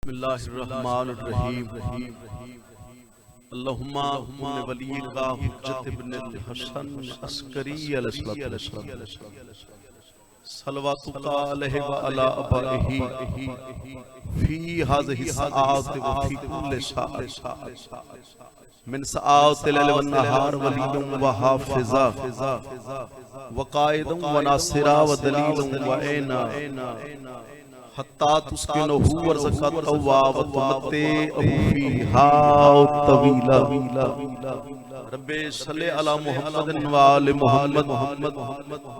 बिस्मिल्लाहिर्रहमानिर्रहीम। अल्लाहुम्मा उम्मे वलीका हुज्जत इब्न हसन अस्करी अलैहिस्सलाम सलवातुका अलैहि व अला अबाइही फी हाज़िहि सआत व फी कुल्लि सआत मिन सआतिल लैल वन नहार वलीयुम व हाफिज़ा व काइदुम व नासिरा व दलीलुम व ऐना हत्ता तुस्किनुहु वर्ज़क़त अव्वा व तुमत्ते फीहा तवीला। रब्बे सल्ले अला मुहम्मदिन व आले मुहम्मद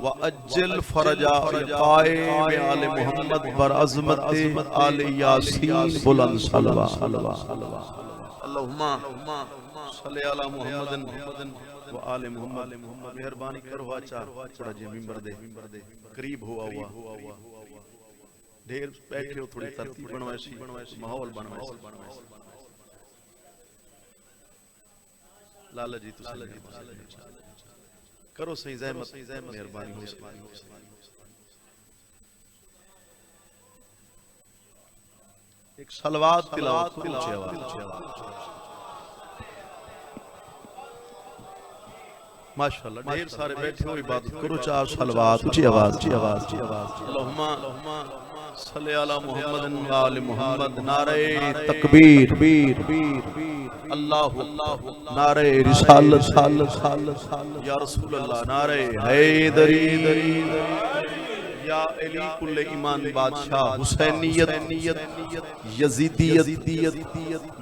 व अज्जिल फरजा क़ाइम आले मुहम्मद बर अज़मते आले यासीन बुलंद सलवा। अल्लाहुम्मा सल्ले अला मुहम्मदिन व आले मुहम्मद। मेहरबानी करो वाचा थोड़ा जे मिंबर दे करीब हुआ ढेर बैठे हो, थोड़ी तरतीब बनवासी माहौल बनवासी लाला जी तो करो सही ज़हमत मेहरबानी हो। एक सलवात तिलावत ऊंची आवाज माशाअल्लाह। ढेर सारे बैठे हो, इबादत करो, चार सलवात ऊंची आवाज। अल्लाहुम्मा सल्ले अला मुहम्मदिन व आले मुहम्मद। नारे तकबीर अल्लाहु नारे रिसालत या रसूल अल्लाह। नारे हैदरी या अली कुल्ले ईमान बादशाह हुसैनियत यजीदियत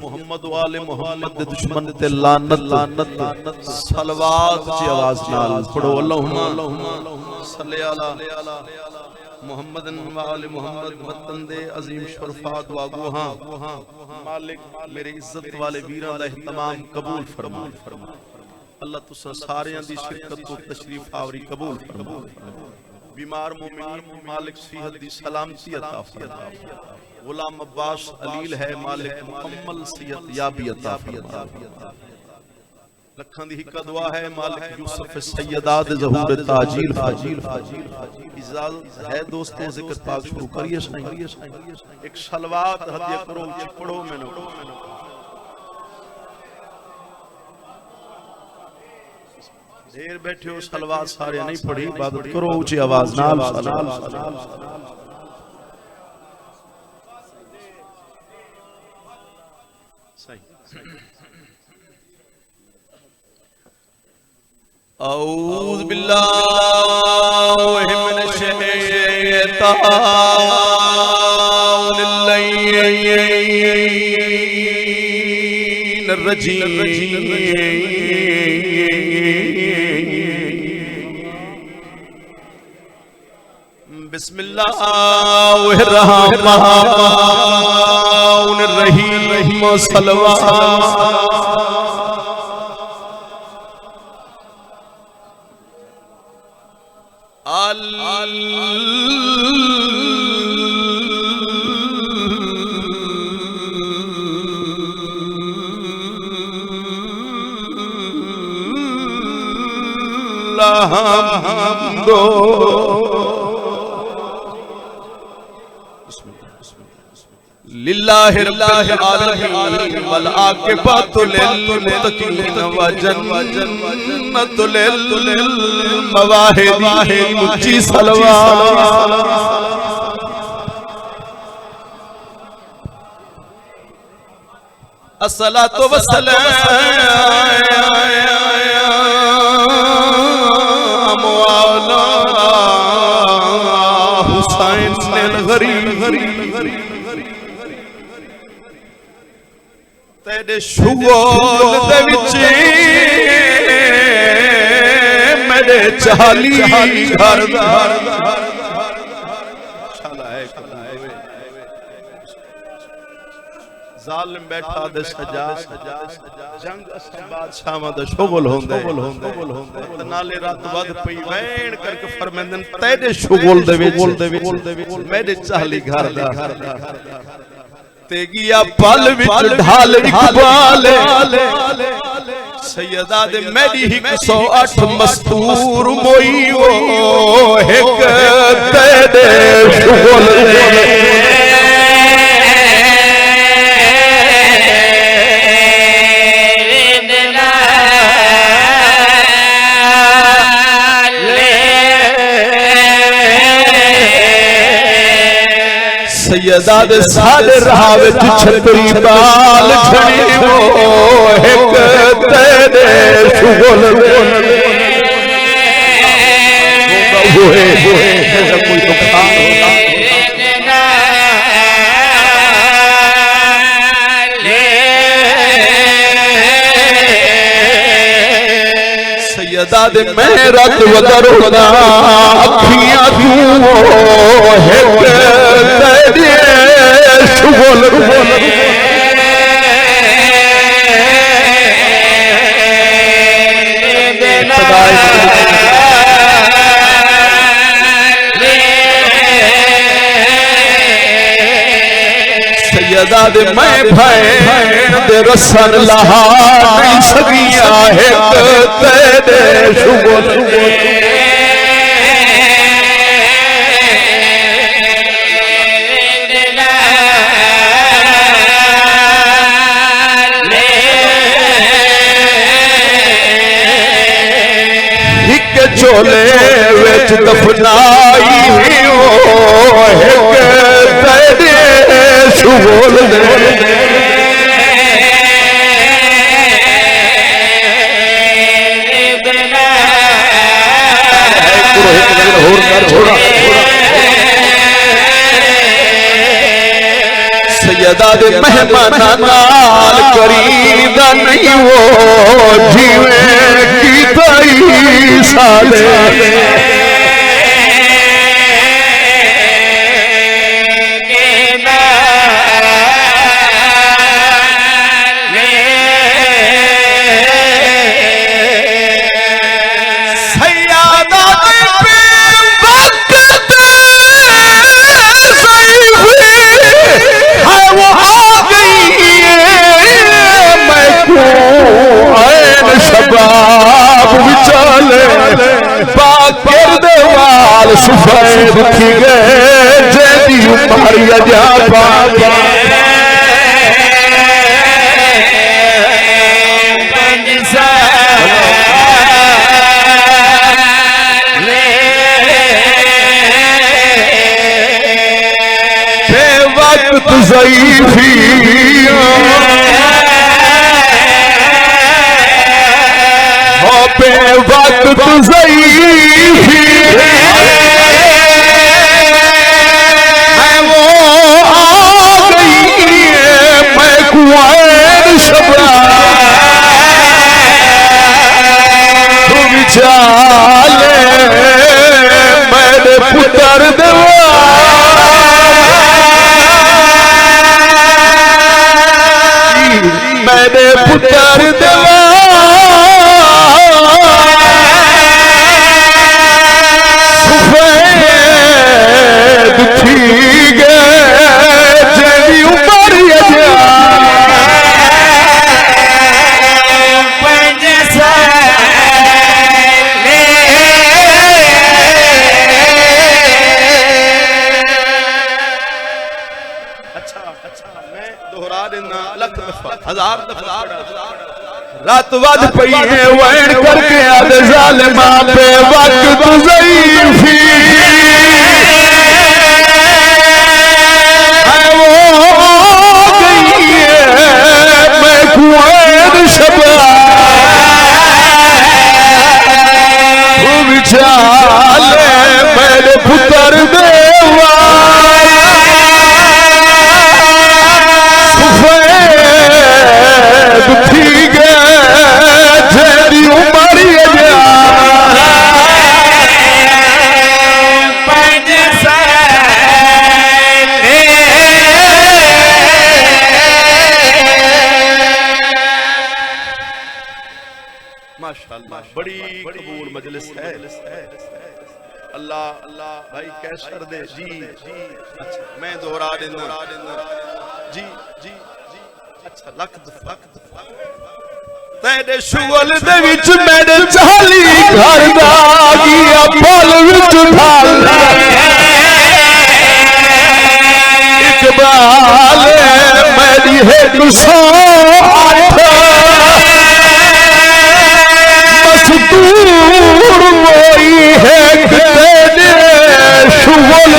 मोहम्मद वाले मोहम्मद दे दुश्मन ते लानत सलवात की आवाज नाल पढ़ो। अल्लाहुम्मा सल्ले अला मुहम्मदिन व आले मुहम्मद। वतन दे अजीम शरफात वागोहा मालिक मेरे इज्जत वाले वीरां दा इहतमाम कबूल फरमा। अल्लाह तुसां सारियां दी शिरकत तो तशरीफ आवरी कबूल फरमा। बीमार मोमिनीन मालिक सेहत दी सलामती अता फरमा। गुलाम अब्बास अलील है मालिक मुकम्मल सेहत याबी अता फरमा। लखां दी हिक्का दुआ है मालिक यूसुफ सैयदा दे ज़हूर ताजील इजाजत है दोस्तों जिक्र पाक शुरू करिए। एक सलवात हदिया करो, पढ़ो मैनू। ढेर बैठे हो, सलवात सारे नहीं पढ़ी, इबादत करो ऊंची आवाज नाल। सही औज़ बिल्लाहि मिनश शैतानिर रजीम। बिस्मिल्लाहिर रहमानिर रहीम। सलवात लिल्लाहि रब्बिल आलमीन वल आकिबतु लिल मुत्तकीन व जन्नतु लिल मवाहिदीन। ऊंची सलवात अस्सलातु वस्सलामु अला हुसैन अल गरीब। तेरे शुगोल दे विच मेरे चाली घर जालिम बैठा दे सजा जंग असां बादशाहां दा शुगल होंदे नाले रात वद पई वैण करके फरमांदन तेरे शुगल दे विच मेरे चाली घर दा तेगिया पल विच ढाल इकबाल सैयदा दे मेरी 108 मस्तूर मोई ओ एक तेरे शुगल दे सैयदा दे साडे राह विच छतरी बाल छणी वो एक तेरे शुगल कोई नुकसान होगा सैयदा दे मेरा वदरोदा अखियां तू एक तेरे शुगल सैयदा दे मैं भैन दे रसन लहा नहीं सकिया है तेरे शुगल चोले विच दफनाई हो तेरे शुगल सैयदा दे मेहमाना नाल करीदा नहीं वो जीवे की तई साले सफेद थी गए जेदी उमरिया जा पापा बेवक्त ज़ईफ़ी हो बेवक्त ज़ईफ़ी मेरे पुत्र मेरे पुत्र सफेद थी गए जेदी उमरिया रात वद पई है वैन करके आदे जालिमा पे वक्त ज़ईफ़ी है वो गई है मैं कुएद शबा तू विचाले मेरे पुत्र देवा ठीक है जेदी उमरिया जा माशाअल्लाह बड़ी कबूल मजलिस है अल्लाह अल्लाह भाई कैसर दे जी अच्छा मैं दोहरा देना जी जी अच्छा लख तेरे शुगल दे विच मेरे चाली घर दा गया पल विच ढाल इकबाल मेरी है 108 मस्तूर मोई है तेरे शुगल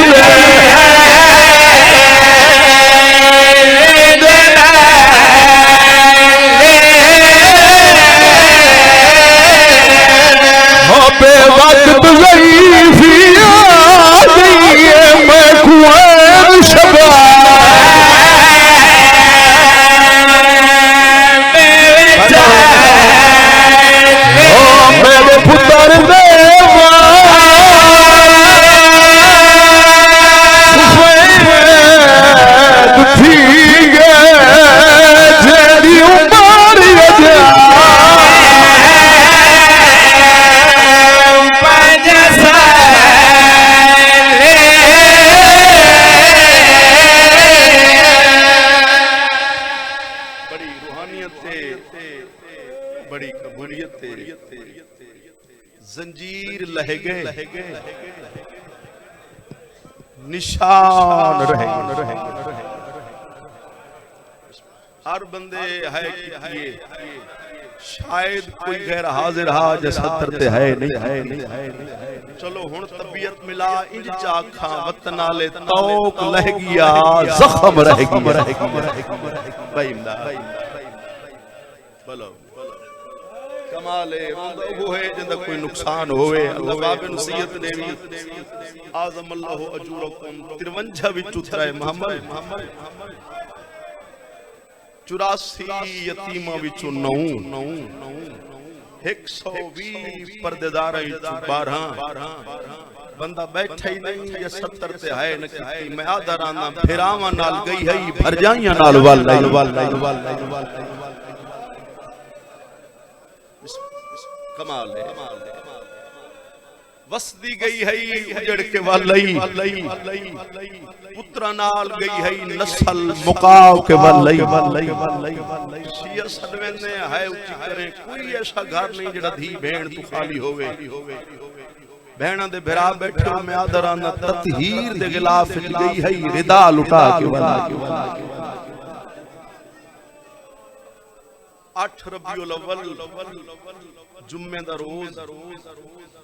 बड़ी कबूलियत जंजीर लह गए निशान रह गए हर बंदे है कि शायद कोई गैर हाजिर हाज सतर है नहीं चलो हुन तबीयत मिला इंज चाखा वतन आले तौक लह गया जख्म रह भाई बोलो कमाल है वो है जिंदा कोई नुकसान होवे अल्लाह बाबे नसीहत ने भी आज़म अल्लाह अजूरकुम 53 विच उतराए मोहम्मद 84 यतीमा विचों 9 120 पर्देदार 12 बंदा बैठा ही नहीं या 70 ते है न कि मैं आधा राना फिरावा नाल गई है भर जाइयां नाल वल कमाल है वसदी गई है उजड़ के वालई पुत्रा नाल गई है नस्ल मुकाव के वालई शिया सदवेने है उची करे कोई ऐसा घर नहीं जेड़ा धी भेण तू खाली होवे भेणा दे भरा बैठो में आदरा न ततहीर दे खिलाफ गई है रिदा लुटा के वाला 8 रबीउल अव्वल जुम्मे दा रोज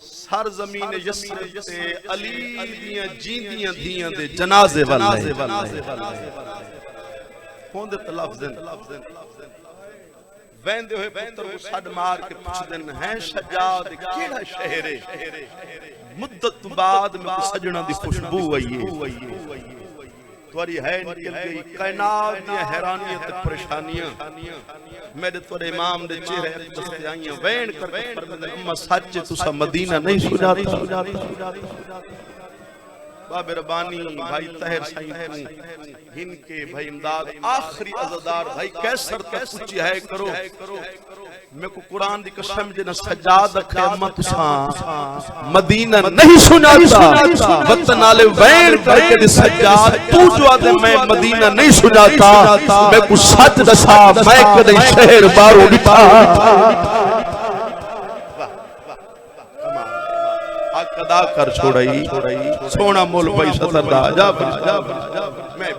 सर जमीन यस्रिब ते अली दियां जींदियां धियां दे जनाजे वाले होंदे तलफ्ज़ वेंदे होए पुत्र को सड मार के पुछदन है शजाद केड़ा शहर है मुद्दत बाद में सजना दी खुशबू आई है तुरी है निकल गई कायनात दी हैरानियां ते परेशानियां मेरे तोरे इमाम दे चेहरे दस्ते आईयां वैन कर फरमांदे अम्मा सच तुसा मदीना नहीं सुनाता बाबे रबानी भाई तहर साईं इनके भाई इमदाद आखिरी अज़ादार भाई कैसर तक पूछी है करो मैं को कुरान दी कसम जे न सजाद रखे अम्मा तुसा मदीना नहीं सुनाता वतन आले वैन करके दे सजाद तू जो आदे मैं मदीना नहीं सुनाता मैं को सच दसा मैं कदे शहर बारो निभा अदा कर छोड़ई सोना मोल भाई सतरदा जा मैं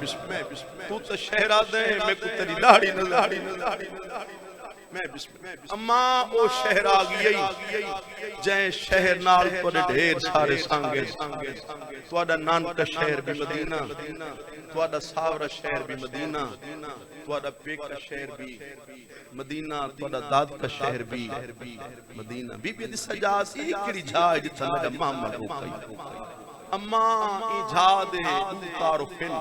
तू तो शहरा दे मैं को तेरी दाढ़ी न मैं अम्मा ओ शहर आ गई जय शहर नाल पर ढेर सारे सांगे तुहाडा नानका शहर भी मदीना तुहाडा सावरा शहर भी मदीना तुहाडा पेका शहर भी मदीना तुहाडा दाद का शहर भी मदीना बीबी दी सजाद इकड़ी झाज जिथा मेरा मोहम्मद रुकई अम्मा इजादे तारुफिन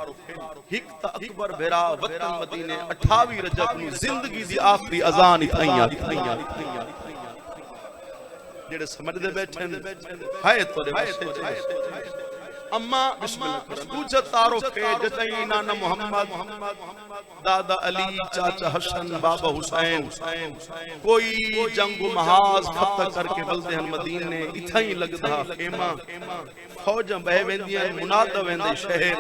हिकता अकबर बेरा वतन मदीने 28 रजब नु जिंदगी दी आखिरी अजान इथाइयां जेड़े समझदे बैठे हाय तोरे वसे अम्मा बिस्मिल्लाह दूजा तारुफ है जतई नाना मोहम्मद दादा अली चाचा हसन बाबा हुसैन कोई जंग महाज फतह करके बलदे हन मदीने इथाई लगदा खेमा फौजां बह वेंदियां मुनादा वेंदे शहर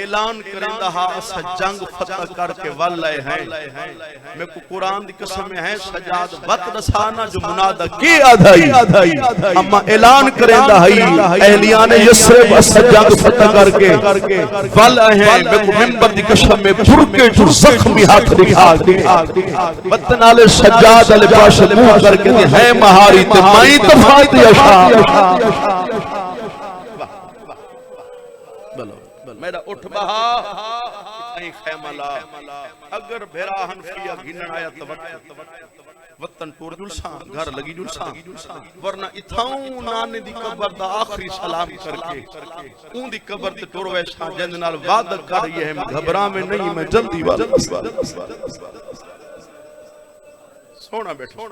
ऐलान करेंदा हा अस जंग फतह करके वल आए हैं मैं को कुरान दी कसम है सजाद वत दसाना जो मुनादा के आधाई अम्मा ऐलान करेंदा है अहलियान यस्रिब अस जंग फतह करके वल आए हैं मैं को मिंबर दी कसम में फुरके जो जख्मी हाथ दिखा दे वतन वाले सजाद अल पास मुंह करके है महारी ते माई तफात यशा मेरा उठ बहा आई खैमला अगर भेरा हनफिया गिनन आया तो वतन टूर जुलसा घर लगी जुलसा वरना इथाऊ नाने दी कब्र दा आखिरी सलाम करके ऊं दी कब्र ते टुर वैसा जिंद नाल वादा कर ये है घबरा में नहीं मैं जल्दी वापस सोना बैठो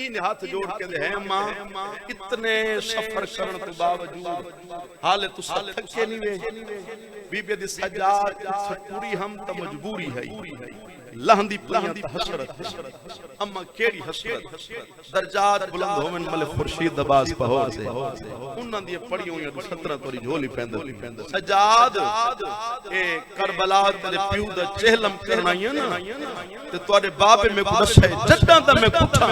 इन हाथ जोड़ के दे है मां इतने सफर करन के बावजूद हाले तू थके नहीं वे बीबी दी सजाद पूरी हम त मजबूरी है लहंदी हसरत अम्मा केड़ी हसरत दर्जात बुलंद होवन मल खुर्शीद अब्बास पहोर से उन्हां दी पड़ी हुई 17 तोरी झोली पैंद सजाद ए करबला दे प्यू दा चहलम करनाइयां ना ते तोरे बाप में को दसे जड्डा दा मैं पुछा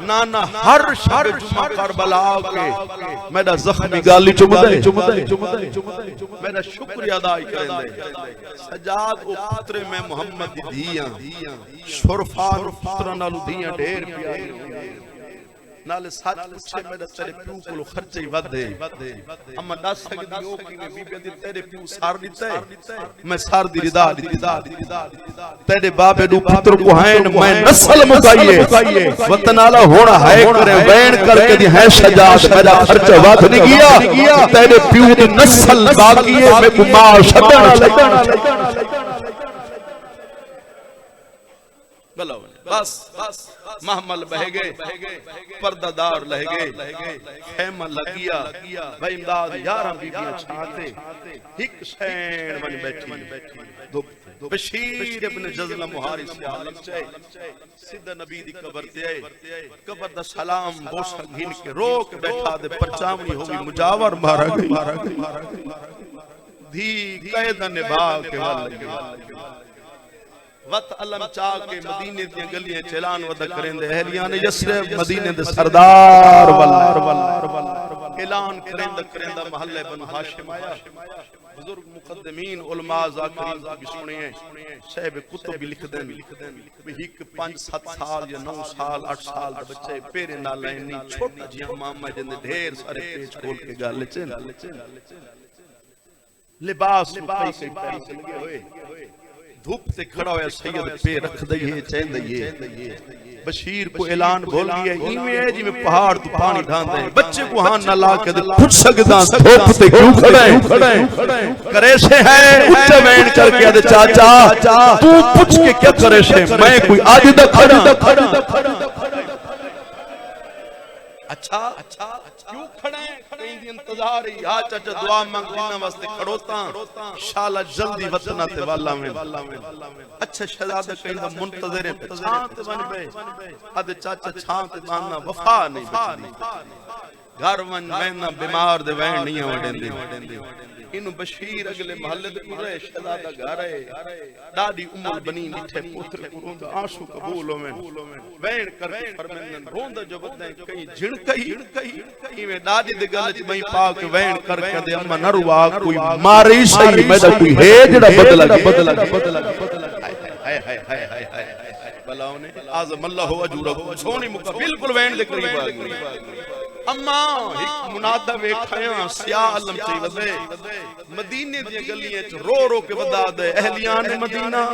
नाना हर शब जुमा करबला के मेरा जख्मी गाली चुमदे मेरा शुक्रिया अदा करंदे सजाद ओ पुत्र में मोहम्मद दी धीयां शुरफा पुत्र नाल धीयां ढेर प्यारी नाले सच पूछे मेरा तेरे प्यू को खर्चे ही वधे अम्मा दस सकदी ओ किने बीबी दी तेरे प्यू सार दिता है मैं सार दी रिदा तेरे बाबे नु पुत्र को हैन मैं नस्ल मुकाईए वतन आला होना है करे वैन करके दी है सजाद मेरा खर्चा वध नहीं गया तेरे प्यू दी नस्ल बाकी है मैं कुमार छडना बोलो बस महमल बह गए पर्दादार लह गए खेमा लगिया भाई इमदाद 11 बीबियां छाते एक सैन बन बैठी बशीर इब्न जज़ला मुहारिस से आलम चे सीधा नबी दी कब्र ते आए कब्र दा सलाम बोसा घिन के रोक बैठा दे परचावनी होगी मुजावर मारा गई धी कैद निभा के वल वत अलम चा के मदीने दी गलियां चलान वद करेंदे अहलियां ने यस्रब मदीने दे सरदार वल्लाह ऐलान करेंदा महल्ले बनु हाशिम आया बुजुर्ग मुकद्दमीन उलमा ज़ाकिरीन भी सुने साहिब कुतुब भी लिख देन भी एक 5-7 साल या 9 साल 8 साल दे बच्चे पेरे नाल नहीं छोटा जिया मामा जिंदे ढेर सारे पेज खोल के गल च लिबास पैसे लगे होए धूप से खड़ा होया सैयद पे रख दइए चैन दइए बशीर को ऐलान बोल गया इवें है जिवें पहाड़ तो पानी ढांदे बच्चे को हां ना ला के पूछ सकदा धूप से क्यों खड़ा है करे से है उच्च वैन करके दे चाचा तू पूछ के क्या करे से मैं कोई आज तक खड़ा अच्छा क्यों खड़े कहीं दी इंतजार ही आ चाचा दुआ मांग बिना वास्ते खड़ोता शाला जल्दी वतना ते वाला में अच्छा शहजादा कहीं दा मुंतजर है छांत बन पे अद चाचा छांत बाना वफा नहीं बचदी घर वन मैना बीमार दे वैन नहीं वडेंदे इनु बशीर अगले महल्ले दे पूरे शहजादा घर है दादी उम्र बनी निठे पुत्र को रोंदा आंसू कबूल होवें वैन करके फरमांदन रोंदा जो बदे कहीं झिणकई इवें दादी दे गल च मई पाक वैन करके दे अम्मा नरवा कोई मारी सही मैं कोई है जेड़ा बदला हाय बलाओ ने आज़म अल्लाह अजूरहु सोनी मुका बिल्कुल वैन दे करीब आ गई अम्मा एक मुनादा वेखाया सिया आलम च वदे मदीने दी गलियां च रो के वदा दे अहलियां ने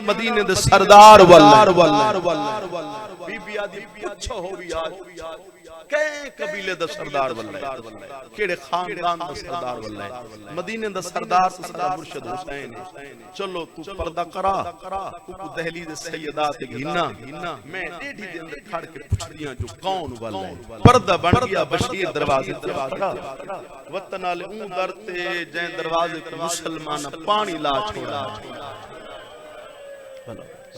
मदीने दे सरदार बीबी आदि पूछो होवी आज के कबीले दा सरदार वल्ला केड़े खानदान दा सरदार वल्ला मदीने दा सरदार सरदार मुर्शिद हुसैन चलो तू पर्दा करा तू दहली दे सैयदात घिना मैं डेढ़ी दे अंदर खड़ के पूछदियां जो कौन वल्ला पर्दा बन गया बशीर दरवाजे ते खड़ा वतन वाले ऊं दरते जे दरवाजे ते मुसलमान पानी ला छोड़ा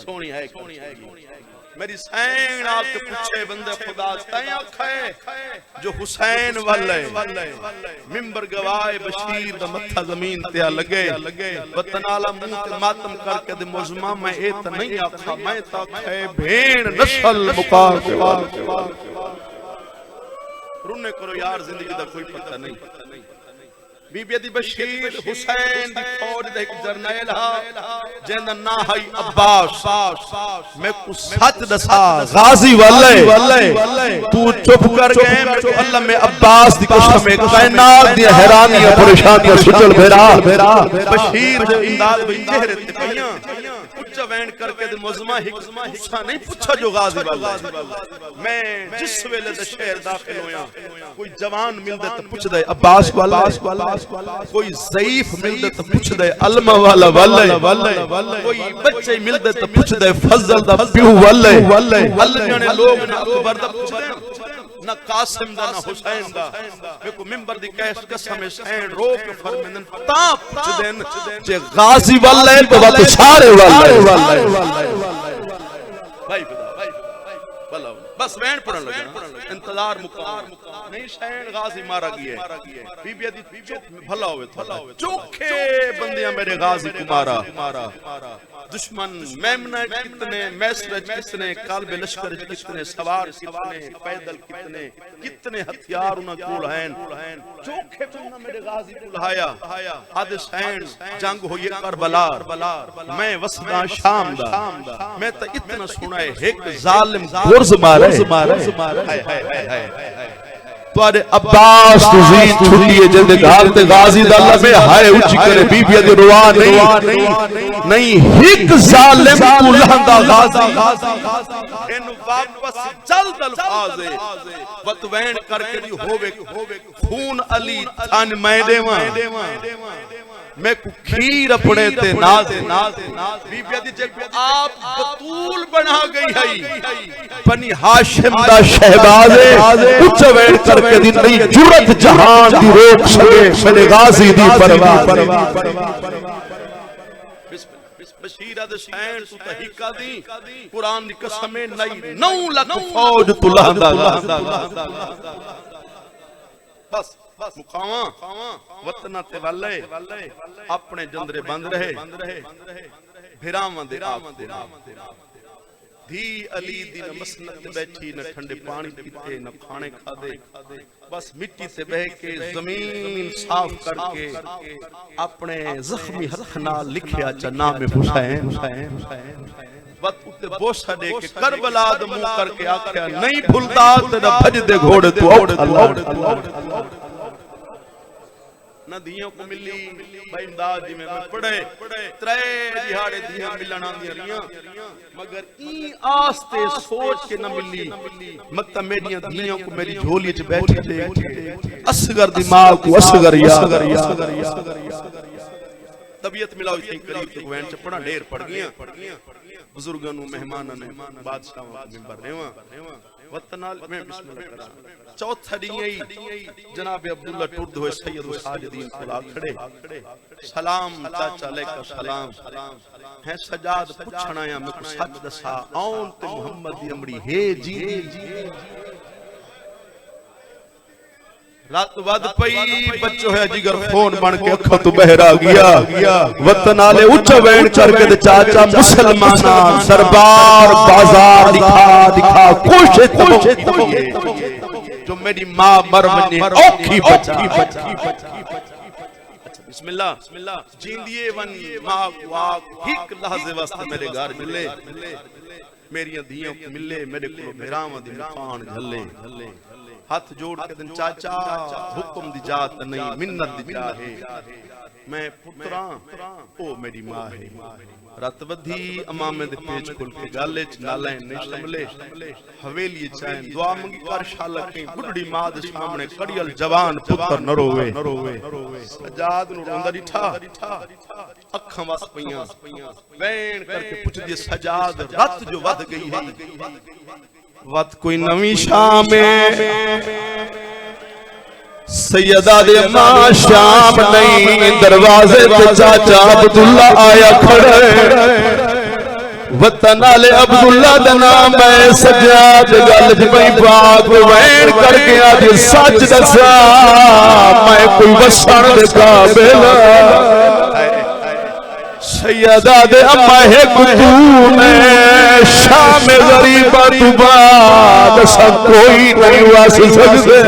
सोनी है मेरी सैन आके पूछे बंदे खुदा तय आखे जो हुसैन वाले मिंबर गवाए बशीर दा मत्था जमीन ते लगे वतन आला मुंह ते मातम करके दे मुजमा मैं ए त नहीं आखा मैं त आखे भेण नस्ल मुका के रुने करो यार जिंदगी दा कोई पता नहीं बीबी दी बशीर हुसैन दी फौज दे एक जरनैल हा जेंदा ना है अब्बास मैं कुछ सच दसा गाजी वाले तू चुप कर गए मैं तो अल्लाह में अब्बास दी कसम है कायनात दी हैरानियां परेशानियां सुचल भेरा बशीर दे इंदाज बई चेहरे ते पईयां उच्च वैन करके दे मुजमा हिस्सा नहीं पूछा जो गाजी वाला मैं जिस वेले दे शहर दाखिल होया कोई जवान मिलदे ते पूछ दे अब्बास वाला कोई ज़ईफ मिलदे तो पूछ दे अलमा वाला कोई बच्चे मिलदे तो पूछ दे फजल दा प्यू वाले अल्लाह जाने लोग ना अकबर दा पूछ दे ना कासिम दा ना हुसैन दा देखो मिंबर दी कैस कसम हुसैन रो के फरमानन ता पूछ देन जे गाजी वाले तो वत सारे वाले भाई भला बस वैन पढ़न लगा इंतजार मुकाम नहीं शैन गाजी मारा गया बीबी दी भला होवे चोखे बंदियां मेरे गाजी को मारा दुश्मन मेमना कितने मैसरज कितने काल्बे लश्कर कितने सवार कितने पैदल कितने कितने हथियार उन कोल हैं चोखे बंदा मेरे गाजी को लहाया आद शैन जंग होई करबला मैं वसदा शाम दा मैं तो इतना सुना है एक जालिम गुर्ज मारे तुआरे अब्बास तुजी छुट्टिए जल्द घाल ते गाजी दा लबे हाय उच्च करे बीबी दे रुआ नहीं एक जालिम को लहंदा गाजी इन वापस जल्द अल्फाज़े वतवैन करके दी होवे खून अली थान मैं देवा मैं को खीर अपने ते नाज बीबी दी जग आप बतूल बना गई है बनी हाशिम दा शहबाज़े उच्च वैन करके दी नहीं जुरत जहान दी रोक सके मेरे गाजी दी परवाह बशीरा दे शैन तू तहीका दी कुरान दी कसम नहीं 9 लाख फौज तुलांदा बस मुकावा वतना ते वाले अपने जंदरे बंद रहे फिरावां दे आप धी अली दी न मसनत बैठी न ठंडे पानी पीते न खाने खादे बस मिट्टी से बह के जमीन साफ करके अपने जख्मी हथ नाल लिखया च नाम हुसैन वत उते बोसा दे के करबला द मुंह करके आख्या नहीं भूलदा ते न भजदे घोड़े तू अल्लाह नदियों को मिली भाई इमदाद जी में पढ़े त्रे दिहाड़े दियां मिलन आंदियां रियां मगर ई आस्ते सोच के न मिली मत मेरियां दियां को मेरी झोली च बैठे थे असगर दिमाग को असगर याद तबीयत मिलाओ इतनी करीब तक वैन च पढ़ा ढेर पड़ गईयां बुजुर्गां नु मेहमानां ने बादशाहां को मिंबर रेवा वतनाल में बिस्मिल्लाह करा चौथा दी जनाब अब्दुल्ला टुर्द हुए सैयद साजिदीन खुला खड़े सलाम चाचा अलैका सलाम है सजाद पूछना या मैं को सच दसा आउन ते मोहम्मद दी अमड़ी हे जी रात वद पई बच्चो है जिगर फोन बन के अखों तो बहरा गया वतन आले उच्च वैन करके ते चाचा मुसलमाना दरबार बाजार दिखा कोशिश जो मेरी मां मरवने औखी बचा बिस्मिल्लाह जींदिए वन मां वाक एक लहजे वास्ते मेरे घर मिले मेरियां धियां को मिले मेरे को भेरावां दी मुखान झले हाथ जोड़ के दिन चाचा हुक्म दी जात नहीं मिन्नत दी चाहे मैं पुत्रा ओ मेरी मां है रत वधी अमामे दे पेच खुल के गाले च नाले ने शमले हवेली चैन दुआ मंगी कर शालक के बुढ़ड़ी मां दे सामने कड़ियल जवान पुत्र न रोवे सजाद नु रोंदा डिठा अखां वस पईयां वैन करके पुछदी सजाद रत जो वध गई है वत कोई नवी शाम सैयदा दे मां शाम नहीं दरवाजे पे चाचा अब्दुल्ला आया खड़े वतन आले अब्दुल्ला दा नाम है सजाद गल पई बात वैन करके आज सच दसा मैं कोई वसन दे काबिल सैयदा दे अम्मा है कुतूने शाम गरीबा तू बाद सब कोई नहीं वास सकते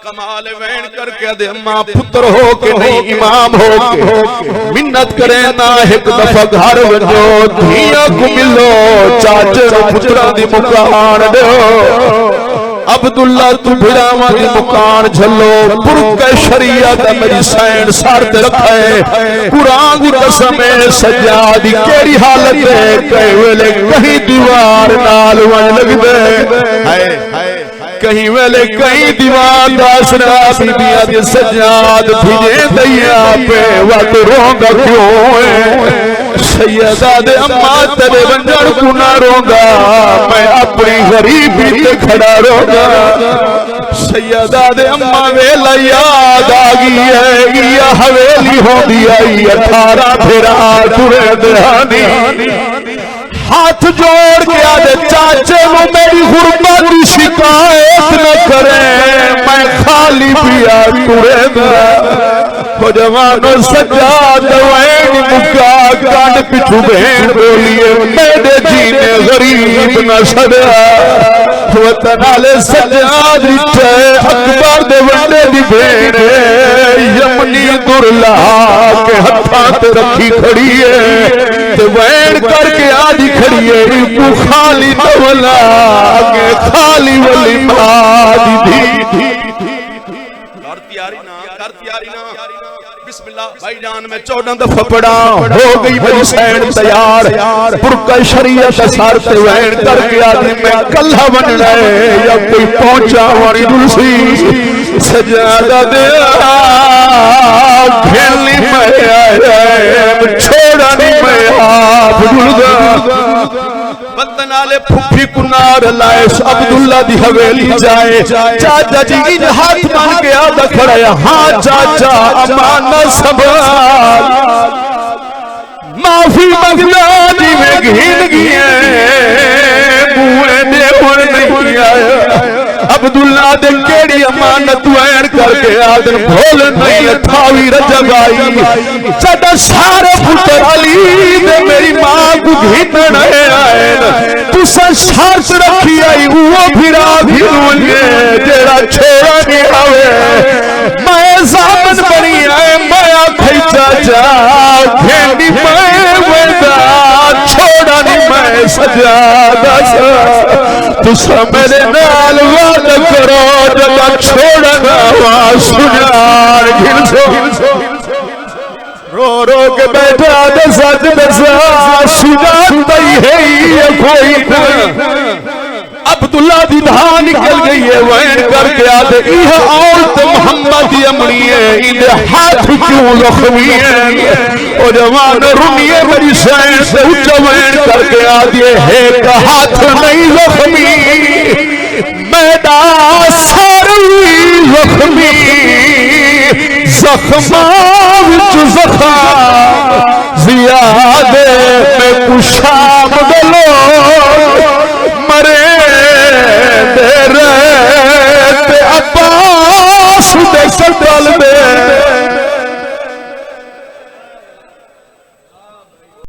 कमाल वैन करके दे अम्मा पुत्र हो के नहीं इमाम हो के मिन्नत करे ना एक दफा घर वजो धिया को मिलो चाचे पुत्रा दी मुकान दो अब्दुल्ला तू भिरावा दी मुकान झलो पुरके शरीयत मेरी सैन शर्त रखे कुरान दी कसम सजादी केड़ी हालत है कई वेले कहीं दीवार नाल वन लगदे हाय कहीं वेले कहीं दीवार दासरा बीबियां दी सजाद भिजे दैया पे वत रोंदा क्यों है सैयदा दे अम्मा तेरे बंजर को ना रोंगा मैं अपनी गरीबी ते खड़ा रोंगा सैयदा दे अम्मा वेला याद आ गई है ये हवेली होंदी आई 18 फेरा तुरे दहानी हाथ जोड़ के आदे चाचे वो मेरी गुर्बत की शिकायत न करे, मैं खाली पिया तुरे हो जवानो सजाद वैन मुका कान पिछू बहन बोलिए मेरे जी ने गरीब न सड़ा वतन आले सजाद रिठे अकबर दे वंडे दी भेण यमनी दुरला के हत्था ते रखी खड़ी है ते वैन करके आदि खड़ी है तू खाली नवला के खाली वली मादी दी कर तैयारी ना बिस्मिल्लाह भाईजान में 14 दफा पढ़ा हो गई मेरी सैन तैयार बुरका शरीयत सर ते वैन करके आदमी मैं कल्ला बनना है या कोई पहुंचा वाली दुलसी सजादा दे खेलनी मैं आया छोड़ा नहीं मैं आप दुलदा बंदन आले फुफी कुनार लाए अब्दुल्ला दी हवेली जाए चाचा जी इन हाथ मान के आदा खड़ा है हाँ चाचा अमाना संभाल माफी मंगला जी में घिन गए बुए देवर नहीं आया अब्दुल्ला दे केड़ी अमानत वैन करके आदन भोल नहीं थावी रजब आई साडा सारे पुत्र अली दे मेरी मां को घिन आए तुसा शर्त रखी आई वो फिरा फिरूंगे जेड़ा छोड़ा नहीं आवे मैं जामन बनी आए मैं आखई चाचा घेंडी मैं वेदा छोड़ा नहीं मैं सजा दस तुसा मेरे नाल वाद करो जब छोड़ना वा सुनार घिन सो रो रो के बैठा दे सच दसा सुजात है कोई अब्दुल्ला दी धान निकल गई है वैन करके आते यह औरत मोहम्मद अमनी है इनके हाथ क्यों जख्मी है और जवान रुनिए मेरी सैन से उच्च वैन करके आते है का हाथ नहीं जख्मी मैदा सारी जख्मी जख्मा विच जख्म जियादे में कुशा